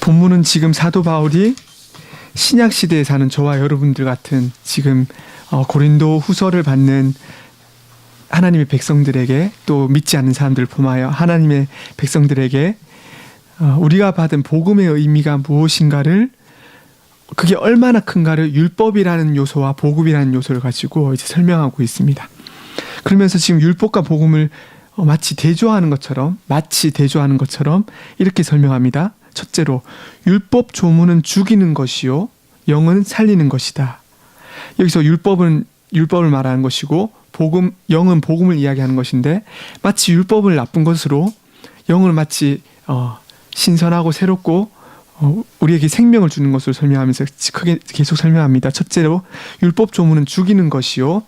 본문은 지금 사도 바울이 신약 시대에 사는 저와 여러분들 같은 지금 고린도 후서를 받는 하나님의 백성들에게, 또 믿지 않는 사람들을 포함하여 하나님의 백성들에게 우리가 받은 복음의 의미가 무엇인가를, 그게 얼마나 큰가를 율법이라는 요소와 복음이라는 요소를 가지고 이제 설명하고 있습니다. 그러면서 지금 율법과 복음을 마치 대조하는 것처럼 이렇게 설명합니다. 첫째로, 율법 조문은 죽이는 것이요 영은 살리는 것이다. 여기서 율법을 말하는 것이고 영은 복음을 이야기하는 것인데, 마치 율법을 나쁜 것으로 영을 마치 신선하고 새롭고 우리에게 생명을 주는 것으로 설명하면서 크게 계속 설명합니다. 첫째로, 율법 조문은 죽이는 것이요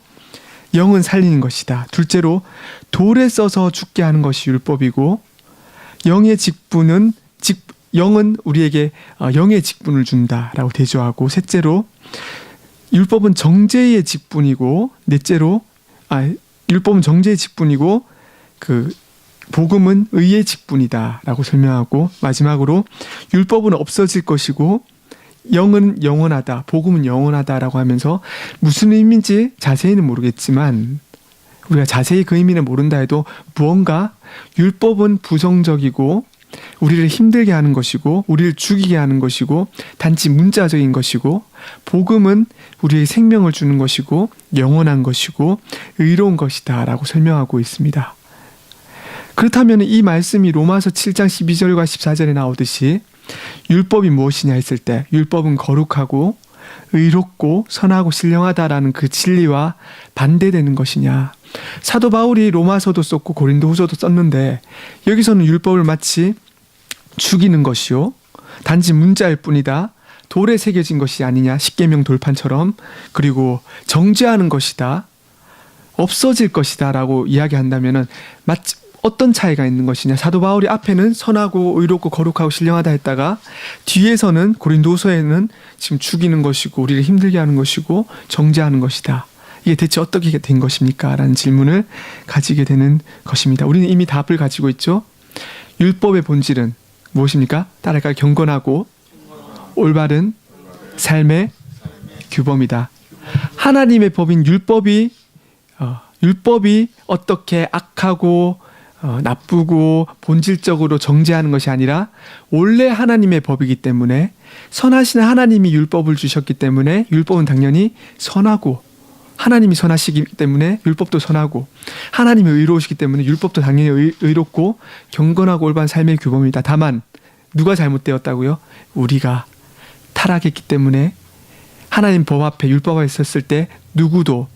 영은 살리는 것이다. 둘째로, 돌에 써서 죽게 하는 것이 율법이고 영의 직분은 영은 우리에게 영의 직분을 준다라고 대조하고, 셋째로, 율법은 정죄의 직분이고 율법은 정죄의 직분이고 복음은 의의 직분이다라고 설명하고, 마지막으로 율법은 없어질 것이고 영은 영원하다, 복음은 영원하다라고 하면서 무슨 의미인지 자세히는 모르겠지만, 우리가 자세히 그 의미는 모른다 해도 무언가 율법은 부정적이고 우리를 힘들게 하는 것이고 우리를 죽이게 하는 것이고 단지 문자적인 것이고, 복음은 우리의 생명을 주는 것이고 영원한 것이고 의로운 것이다 라고 설명하고 있습니다. 그렇다면 이 말씀이 로마서 7장 12절과 14절에 나오듯이 율법이 무엇이냐 했을 때, 율법은 거룩하고 의롭고 선하고 신령하다라는 그 진리와 반대되는 것이냐. 사도 바울이 로마서도 썼고 고린도 후서도 썼는데, 여기서는 율법을 마치 죽이는 것이요 단지 문자일 뿐이다, 돌에 새겨진 것이 아니냐, 십계명 돌판처럼, 그리고 정죄하는 것이다, 없어질 것이다 라고 이야기한다면 마치 어떤 차이가 있는 것이냐. 사도 바울이 앞에는 선하고 의롭고 거룩하고 신령하다 했다가 뒤에서는 고린도후서에는 지금 죽이는 것이고 우리를 힘들게 하는 것이고 정죄하는 것이다. 이게 대체 어떻게 된 것입니까? 라는 질문을 가지게 되는 것입니다. 우리는 이미 답을 가지고 있죠. 율법의 본질은 무엇입니까? 따라할까요? 경건하고 올바른 삶의 규범이다. 하나님의 법인 율법이 어떻게 악하고 나쁘고 본질적으로 정죄하는 것이 아니라 원래 하나님의 법이기 때문에, 선하신 하나님이 율법을 주셨기 때문에 율법은 당연히 선하고, 하나님이 선하시기 때문에 율법도 선하고, 하나님이 의로우시기 때문에 율법도 당연히 의롭고 경건하고 올바른 삶의 규범이다. 다만 누가 잘못되었다고요? 우리가 타락했기 때문에 하나님 법 앞에 율법 앞에 섰을 때 누구도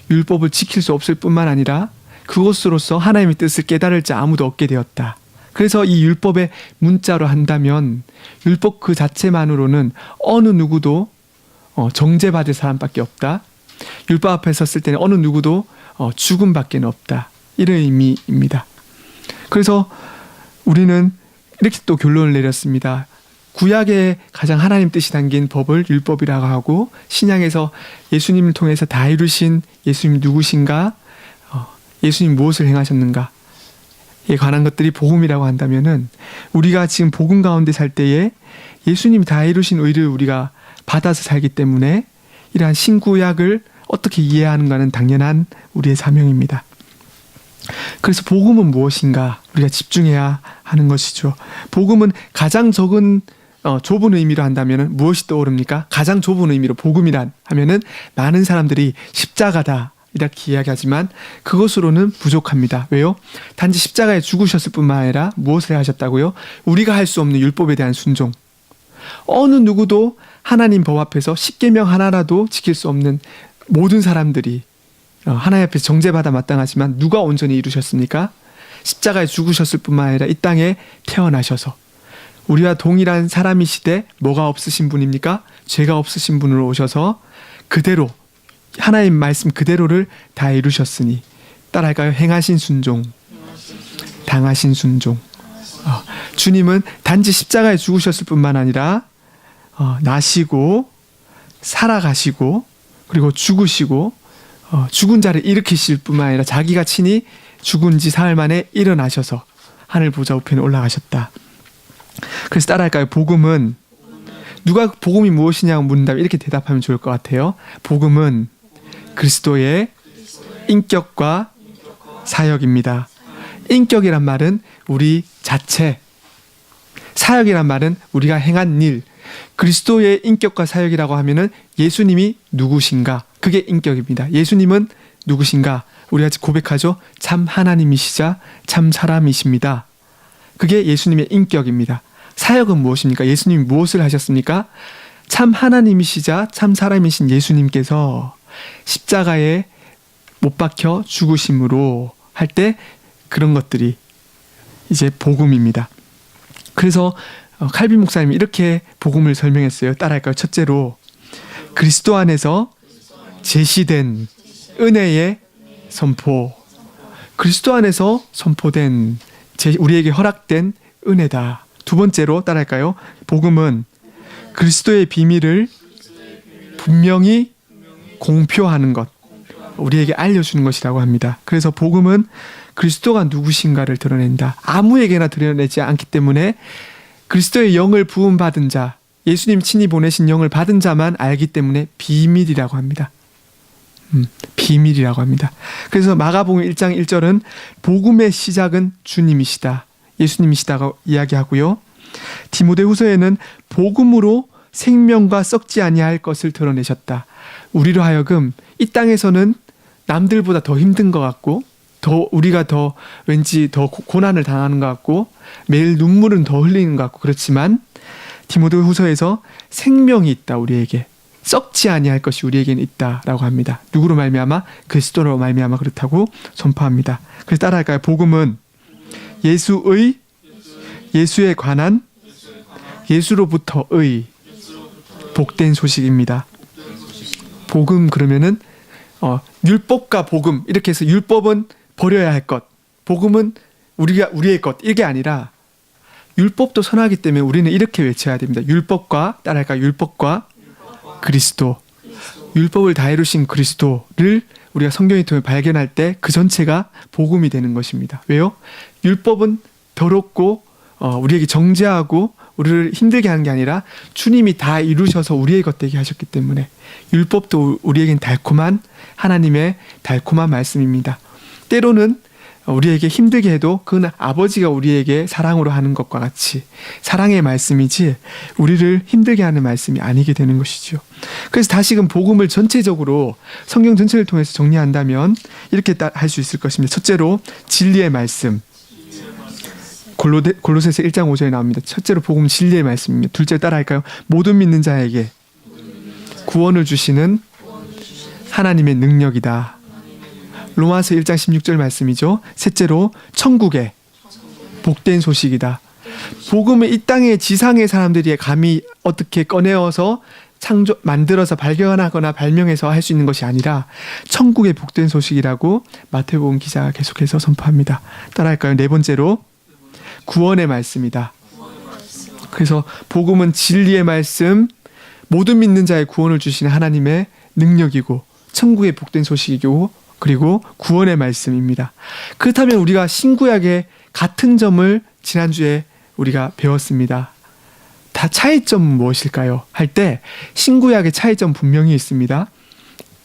율법을 지킬 수 없을 뿐만 아니라 그것으로서 하나님의 뜻을 깨달을 자 아무도 없게 되었다. 그래서 이 율법의 문자로 한다면 율법 그 자체만으로는 어느 누구도 정죄받을 사람밖에 없다. 율법 앞에 섰을 때는 어느 누구도 죽음밖에 없다. 이런 의미입니다. 그래서 우리는 이렇게 또 결론을 내렸습니다. 구약에 가장 하나님 뜻이 담긴 법을 율법이라고 하고, 신약에서 예수님을 통해서 다 이루신 예수님 누구신가, 예수님 무엇을 행하셨는가에 관한 것들이 복음이라고 한다면은, 우리가 지금 복음 가운데 살 때에 예수님이 다 이루신 의를 우리가 받아서 살기 때문에 이러한 신구약을 어떻게 이해하는가는 당연한 우리의 사명입니다. 그래서 복음은 무엇인가 우리가 집중해야 하는 것이죠. 복음은 가장 좁은 의미로 한다면 무엇이 떠오릅니까? 가장 좁은 의미로 복음이란 하면은 많은 사람들이 십자가다 이렇게 이야기하지만 그것으로는 부족합니다. 왜요? 단지 십자가에 죽으셨을 뿐만 아니라 무엇을 하셨다고요? 우리가 할 수 없는 율법에 대한 순종. 어느 누구도 하나님 법 앞에서 십계명 하나라도 지킬 수 없는 모든 사람들이 하나님 앞에서 정죄받아 마땅하지만 누가 온전히 이루셨습니까? 십자가에 죽으셨을 뿐만 아니라 이 땅에 태어나셔서 우리와 동일한 사람이시되 뭐가 없으신 분입니까? 죄가 없으신 분으로 오셔서 그대로 하나님 말씀 그대로를 다 이루셨으니, 따라할까요? 행하신 순종, 당하신 순종. 주님은 단지 십자가에 죽으셨을 뿐만 아니라 나시고 살아가시고 그리고 죽으시고 죽은 자를 일으키실 뿐만 아니라 자기가 친히 죽은 지 사흘 만에 일어나셔서 하늘 보좌 우편에 올라가셨다. 그래서 따라할까요? 복음은 누가 복음이 무엇이냐고 묻는다면 이렇게 대답하면 좋을 것 같아요. 복음은 그리스도의 인격과 사역입니다. 인격이란 말은 우리 자체, 사역이란 말은 우리가 행한 일, 그리스도의 인격과 사역이라고 하면은 예수님이 누구신가? 그게 인격입니다. 예수님은 누구신가? 우리가 고백하죠. 참 하나님이시자 참 사람이십니다. 그게 예수님의 인격입니다. 사역은 무엇입니까? 예수님이 무엇을 하셨습니까? 참 하나님이시자 참 사람이신 예수님께서 십자가에 못 박혀 죽으심으로 할 때 그런 것들이 이제 복음입니다. 그래서 칼빈 목사님이 이렇게 복음을 설명했어요. 따라할까요? 첫째로 그리스도 안에서 제시된 은혜의 선포. 그리스도 안에서 선포된 우리에게 허락된 은혜다. 두 번째로 따라할까요? 복음은 그리스도의 비밀을 분명히 공표하는 것, 우리에게 알려주는 것이라고 합니다. 그래서 복음은 그리스도가 누구신가를 드러낸다. 아무에게나 드러내지 않기 때문에 그리스도의 영을 부음받은 자, 예수님 친히 보내신 영을 받은 자만 알기 때문에 비밀이라고 합니다. 비밀이라고 합니다. 그래서 마가복음 1장 1절은 복음의 시작은 주님이시다, 예수님이시다고 이야기하고요. 디모데후서에는 복음으로 생명과 썩지 아니할 것을 드러내셨다. 우리로 하여금 이 땅에서는 남들보다 더 힘든 것 같고 우리가 더 왠지 더 고난을 당하는 것 같고 매일 눈물은 더 흘리는 것 같고 그렇지만 디모데후서에서 생명이 있다. 우리에게 썩지 아니할 것이 우리에게는 있다라고 합니다. 누구로 말미암아? 그리스도로 말미암아 그렇다고 선포합니다. 그래서 따라할까요? 복음은 예수에 관한 예수로부터의 복된 소식입니다. 복음 그러면은 율법과 복음 이렇게 해서 율법은 버려야 할 것, 복음은 우리의 것, 이게 아니라 율법도 선하기 때문에 우리는 이렇게 외쳐야 됩니다. 율법과 따라할까? 율법과 그리스도. 율법을 다 이루신 그리스도를 우리가 성경을 통해 발견할 때 그 전체가 복음이 되는 것입니다. 왜요? 율법은 더럽고 우리에게 정죄하고 우리를 힘들게 하는 게 아니라 주님이 다 이루셔서 우리의 것 되게 하셨기 때문에 율법도 우리에겐 달콤한 하나님의 달콤한 말씀입니다. 때로는 우리에게 힘들게 해도 그건 아버지가 우리에게 사랑으로 하는 것과 같이 사랑의 말씀이지 우리를 힘들게 하는 말씀이 아니게 되는 것이죠. 그래서 다시금 복음을 전체적으로 성경 전체를 통해서 정리한다면 이렇게 할 수 있을 것입니다. 첫째로 진리의 말씀. 골로새서 1장 5절에 나옵니다. 첫째로 복음 진리의 말씀입니다. 둘째로 따라할까요? 모든 믿는 자에게 구원을 주시는 하나님의 능력이다. 로마서 1장 16절 말씀이죠. 셋째로 천국의 복된 소식이다. 복음을 이 땅의 지상의 사람들이 감히 어떻게 꺼내어서 만들어서 발견하거나 발명해서 할 수 있는 것이 아니라 천국의 복된 소식이라고 마태복음 기자가 계속해서 선포합니다. 따라할까요? 네 번째로 구원의 말씀이다. 그래서 복음은 진리의 말씀, 모든 믿는 자의 구원을 주시는 하나님의 능력이고 천국의 복된 소식이고 그리고 구원의 말씀입니다. 그렇다면 우리가 신구약의 같은 점을 지난주에 우리가 배웠습니다. 다 차이점은 무엇일까요? 할 때 신구약의 차이점 분명히 있습니다.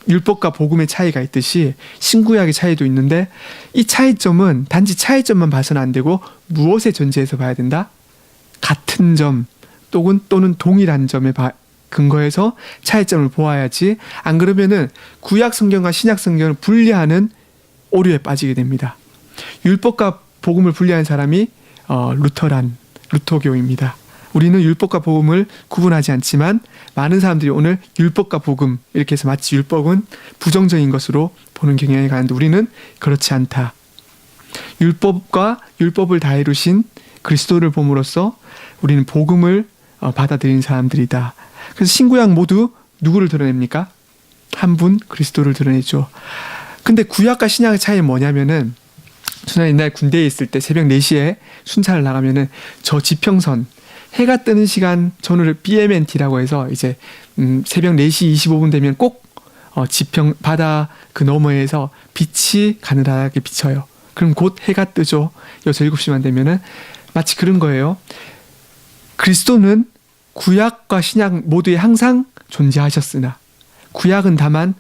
율법과 복음의 차이가 있듯이 신구약의 차이도 있는데 이 차이점은 단지 차이점만 봐서는 안 되고 무엇의 전제에서 봐야 된다? 같은 점 또는 동일한 점에 근거해서 차이점을 보아야지 안 그러면은 구약 성경과 신약 성경을 분리하는 오류에 빠지게 됩니다. 율법과 복음을 분리한 사람이 루터교입니다. 우리는 율법과 복음을 구분하지 않지만 많은 사람들이 오늘 율법과 복음 이렇게 해서 마치 율법은 부정적인 것으로 보는 경향이 가는데 우리는 그렇지 않다. 율법과 율법을 다 이루신 그리스도를 봄으로써 우리는 복음을 받아들이는 사람들이다. 그래서 신구약 모두 누구를 드러냅니까? 한 분 그리스도를 드러내죠. 근데 구약과 신약의 차이는 뭐냐면은 저는 옛날 군대에 있을 때 새벽 4시에 순찰을 나가면은 저 지평선 해가 뜨는 시간 전후를 BMNT라고 해서 이제 새벽 4시 25분 되면 꼭 지평 바다 그 너머에서 빛이 가느다랗게 비쳐요. 그럼 곧 해가 뜨죠. 6, 7시만 되면은 마치 그런 거예요. 그리스도는 구약과 신약 모두에 항상 존재하셨으나 구약은 다만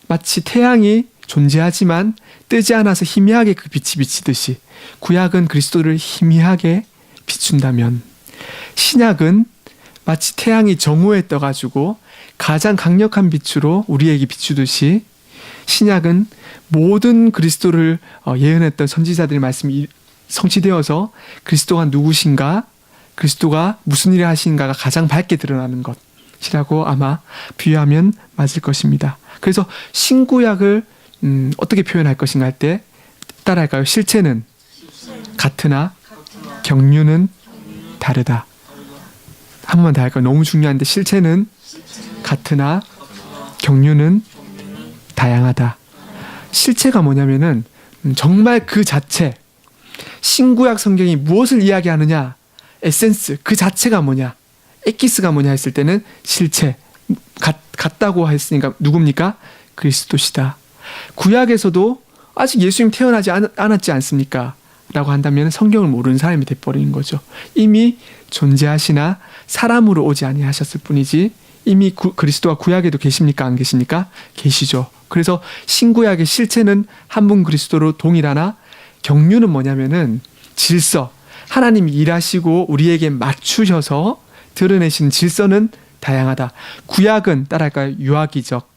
마치 태양이 존재하지만 뜨지 않아서 희미하게 그 빛이 비치듯이 구약은 그리스도를 희미하게 비춘다면 신약은 마치 태양이 정오에 떠가지고 가장 강력한 빛으로 우리에게 비추듯이 신약은 모든 그리스도를 예언했던 선지자들의 말씀이 성취되어서 그리스도가 누구신가, 그리스도가 무슨 일을 하신가가 가장 밝게 드러나는 것이라고 아마 비유하면 맞을 것입니다. 그래서 신구약을 어떻게 표현할 것인가 할 때 따라할까요? 실체는 같으나 경륜은 다르다. 한 번만 더 할까요? 너무 중요한데 실체는 같으나 경륜은 다양하다. 실체가 뭐냐면은 정말 그 자체, 신구약 성경이 무엇을 이야기하느냐, 에센스, 그 자체가 뭐냐, 에키스가 뭐냐 했을 때는 실체, 같다고 했으니까 누굽니까? 그리스도시다. 구약에서도 아직 예수님 태어나지 않았지 않습니까? 라고 한다면 성경을 모르는 사람이 돼버리는 거죠. 이미 존재하시나 사람으로 오지 아니하셨을 뿐이지 이미 그리스도가 구약에도 계십니까? 안 계십니까? 계시죠. 그래서 신구약의 실체는 한 분 그리스도로 동일하나 경륜은 뭐냐면은 질서, 하나님이 일하시고 우리에게 맞추셔서 드러내신 질서는 다양하다. 구약은 따라할까요? 유아기적,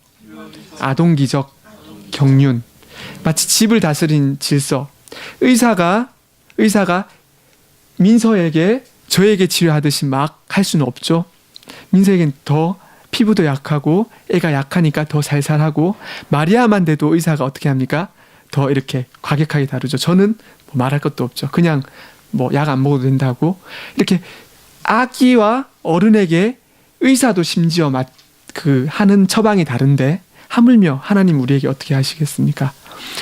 아동기적, 경륜, 마치 집을 다스린 질서. 의사가 민서에게 저에게 치료하듯이 막 할 수는 없죠. 민서에겐 더 피부도 약하고 애가 약하니까 더 살살하고 마리아만 돼도 의사가 어떻게 합니까? 더 이렇게 과격하게 다루죠. 저는 뭐 말할 것도 없죠. 그냥 뭐 약 안 먹어도 된다고. 이렇게 아기와 어른에게 의사도 심지어 하는 처방이 다른데 하물며 하나님 우리에게 어떻게 하시겠습니까?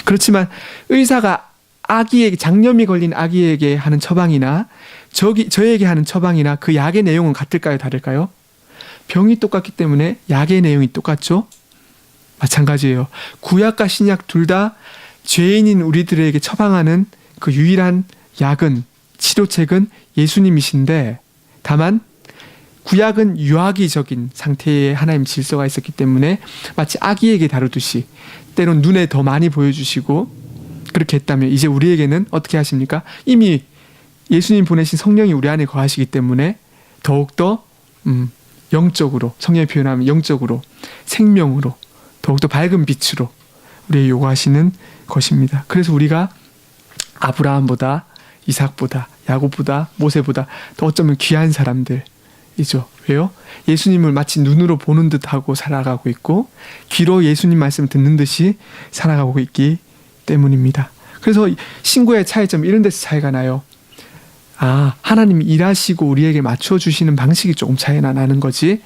그렇지만 의사가 아기에게 장염이 걸린 아기에게 하는 처방이나 저에게 하는 처방이나 그 약의 내용은 같을까요? 다를까요? 병이 똑같기 때문에 약의 내용이 똑같죠? 마찬가지예요. 구약과 신약 둘 다 죄인인 우리들에게 처방하는 그 유일한 약은, 치료책은 예수님이신데 다만 구약은 유아기적인 상태의 하나님 질서가 있었기 때문에 마치 아기에게 다루듯이 때론 눈에 더 많이 보여주시고 그렇게 했다면 이제 우리에게는 어떻게 하십니까? 이미 예수님 보내신 성령이 우리 안에 거하시기 때문에 더욱더 영적으로, 성령이 표현하면 영적으로, 생명으로, 더욱더 밝은 빛으로 우리에게 요구하시는 것입니다. 그래서 우리가 아브라함보다, 이삭보다, 야곱보다, 모세보다 더 어쩌면 귀한 사람들이죠. 왜요? 예수님을 마치 눈으로 보는 듯하고 살아가고 있고 귀로 예수님 말씀을 듣는 듯이 살아가고 있기 때문입니다. 그래서 신구의 차이점 이런 데서 차이가 나요. 하나님이 일하시고 우리에게 맞춰주시는 방식이 조금 차이가 나는 거지.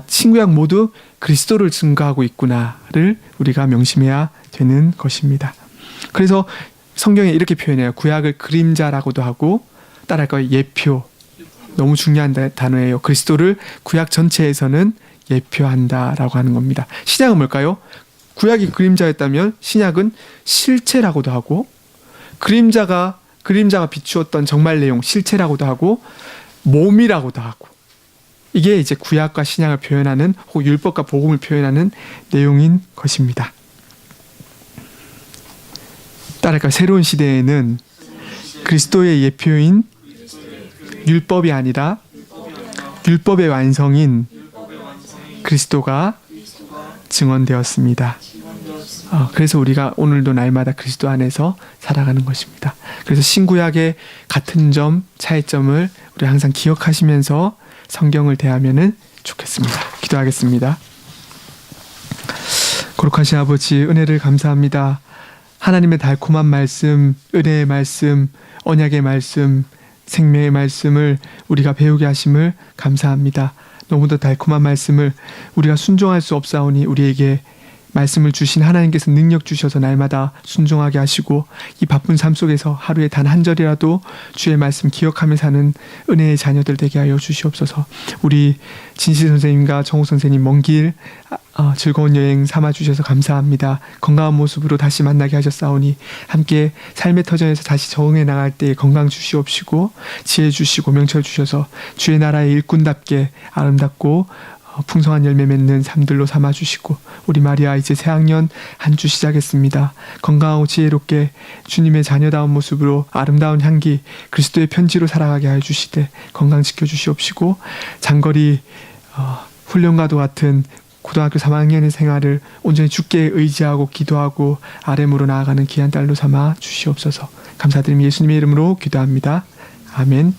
신구약 모두 그리스도를 증거하고 있구나를 우리가 명심해야 되는 것입니다. 그래서 성경에 이렇게 표현해요. 구약을 그림자라고도 하고 따라할까요? 예표. 너무 중요한 단어예요. 그리스도를 구약 전체에서는 예표한다라고 하는 겁니다. 신약은 뭘까요? 구약이 그림자였다면 신약은 실체라고도 하고 그림자가 비추었던 정말 내용 실체라고도 하고 몸이라고도 하고 이게 이제 구약과 신약을 표현하는 혹은 율법과 복음을 표현하는 내용인 것입니다. 따라서 새로운 시대에는 그리스도의 예표인 율법이 아니라 율법의 완성인 그리스도가 증언되었습니다. 그래서 우리가 오늘도 날마다 그리스도 안에서 살아가는 것입니다. 그래서 신구약의 같은 점, 차이점을 우리 항상 기억하시면서 성경을 대하면 좋겠습니다. 기도하겠습니다. 거룩하신 아버지, 은혜를 감사합니다. 하나님의 달콤한 말씀, 은혜의 말씀, 언약의 말씀, 생명의 말씀을 우리가 배우게 하심을 감사합니다. 너무도 달콤한 말씀을 우리가 순종할 수 없사오니 우리에게 말씀을 주신 하나님께서 능력 주셔서 날마다 순종하게 하시고 이 바쁜 삶 속에서 하루에 단 한 절이라도 주의 말씀 기억하며 사는 은혜의 자녀들 되게 하여 주시옵소서. 우리 진실 선생님과 정호 선생님 먼 길 즐거운 여행 삼아 주셔서 감사합니다. 건강한 모습으로 다시 만나게 하셨사오니 함께 삶의 터전에서 다시 적응해 나갈 때 건강 주시옵시고 지혜 주시고 명철 주셔서 주의 나라의 일꾼답게 아름답고 풍성한 열매 맺는 삶들로 삼아주시고 우리 마리아 이제 새학년 한 주 시작했습니다. 건강하고 지혜롭게 주님의 자녀다운 모습으로 아름다운 향기 그리스도의 편지로 살아가게 하여 주시되 건강 지켜주시옵시고 장거리 훈련과도 같은 고등학교 3학년의 생활을 온전히 주께 의지하고 기도하고 RM으로 나아가는 귀한 딸로 삼아 주시옵소서. 감사드리며 예수님의 이름으로 기도합니다. 아멘.